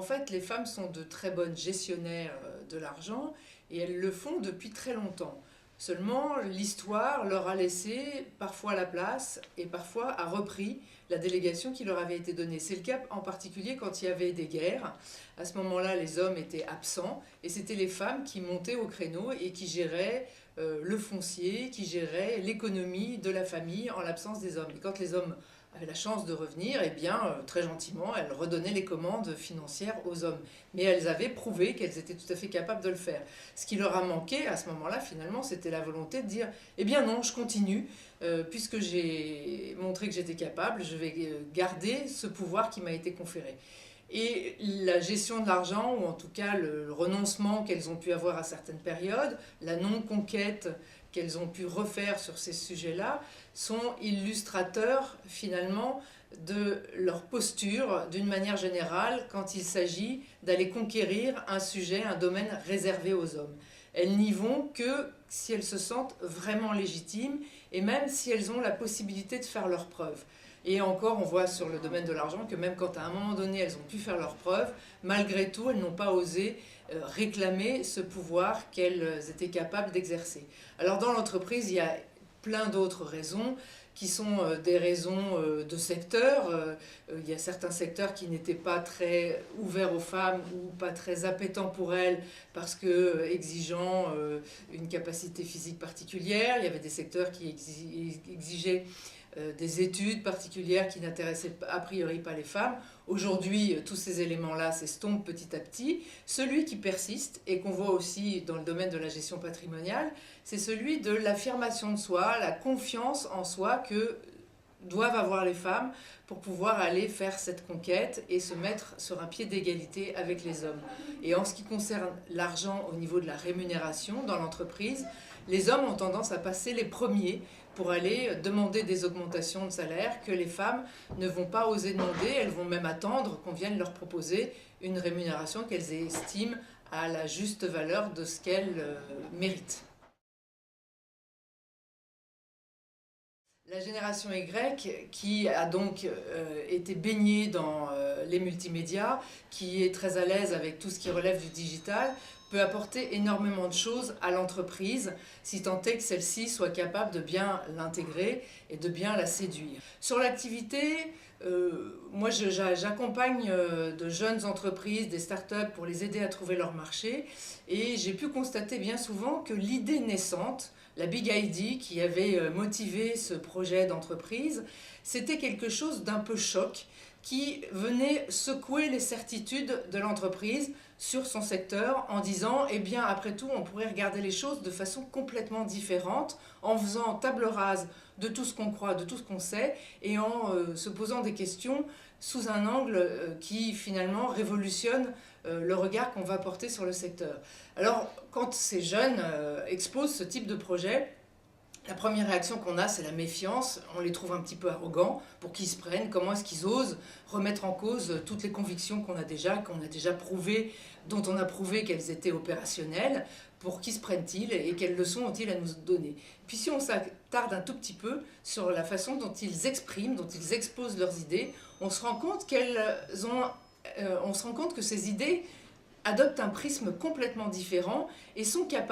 En fait, les femmes sont de très bonnes gestionnaires de l'argent et elles le font depuis très longtemps. Seulement, l'histoire leur a laissé parfois la place et parfois a repris la délégation qui leur avait été donnée. C'est le cas en particulier quand il y avait des guerres. À ce moment-là, les hommes étaient absents et c'était les femmes qui montaient au créneau et qui géraient le foncier, qui géraient l'économie de la famille en l'absence des hommes. Et quand les hommes avaient la chance de revenir, eh bien, très gentiment, elles redonnaient les commandes financières aux hommes. Mais elles avaient prouvé qu'elles étaient tout à fait capables de le faire. Ce qui leur a manqué à ce moment-là, finalement, c'était la volonté de dire « Eh bien non, je continue, puisque j'ai montré que j'étais capable, je vais garder ce pouvoir qui m'a été conféré. » Et la gestion de l'argent, ou en tout cas le renoncement qu'elles ont pu avoir à certaines périodes, la non-conquête qu'elles ont pu refaire sur ces sujets-là, sont illustrateurs finalement de leur posture d'une manière générale quand il s'agit d'aller conquérir un sujet, un domaine réservé aux hommes. Elles n'y vont que si elles se sentent vraiment légitimes et même si elles ont la possibilité de faire leurs preuves. Et encore, on voit sur le domaine de l'argent que même quand à un moment donné elles ont pu faire leurs preuves, malgré tout, elles n'ont pas osé réclamer ce pouvoir qu'elles étaient capables d'exercer. Alors dans l'entreprise, il y a plein d'autres raisons qui sont des raisons de secteur. Il y a certains secteurs qui n'étaient pas très ouverts aux femmes ou pas très appétants pour elles parce que exigeant une capacité physique particulière. Il y avait des secteurs qui exigeaient des études particulières qui n'intéressaient a priori pas les femmes. Aujourd'hui, tous ces éléments-là s'estompent petit à petit. Celui qui persiste, et qu'on voit aussi dans le domaine de la gestion patrimoniale, c'est celui de l'affirmation de soi, la confiance en soi que doivent avoir les femmes pour pouvoir aller faire cette conquête et se mettre sur un pied d'égalité avec les hommes. Et en ce qui concerne l'argent au niveau de la rémunération dans l'entreprise, les hommes ont tendance à passer les premiers pour aller demander des augmentations de salaire que les femmes ne vont pas oser demander. Elles vont même attendre qu'on vienne leur proposer une rémunération qu'elles estiment à la juste valeur de ce qu'elles méritent. La génération Y, qui a donc été baignée dans les multimédias, qui est très à l'aise avec tout ce qui relève du digital, peut apporter énormément de choses à l'entreprise, si tant est que celle-ci soit capable de bien l'intégrer et de bien la séduire. Sur l'activité, moi j'accompagne de jeunes entreprises, des startups pour les aider à trouver leur marché, et j'ai pu constater bien souvent que l'idée naissante, la Big ID qui avait motivé ce projet d'entreprise, c'était quelque chose d'un peu choc qui venait secouer les certitudes de l'entreprise sur son secteur en disant, eh bien après tout on pourrait regarder les choses de façon complètement différente en faisant table rase de tout ce qu'on croit, de tout ce qu'on sait et en se posant des questions sous un angle qui finalement révolutionne le regard qu'on va porter sur le secteur. Alors quand ces jeunes exposent ce type de projet, la première réaction qu'on a, c'est la méfiance. On les trouve un petit peu arrogants. Pour qu'ils se prennent, comment est-ce qu'ils osent remettre en cause toutes les convictions qu'on a déjà prouvées, dont on a prouvé qu'elles étaient opérationnelles. Pour qui se prennent-ils et quelles leçons ont-ils à nous donner? Puis si on s'attarde un tout petit peu sur la façon dont ils expriment, dont ils exposent leurs idées, on se rend compte que ces idées adoptent un prisme complètement différent et sont capables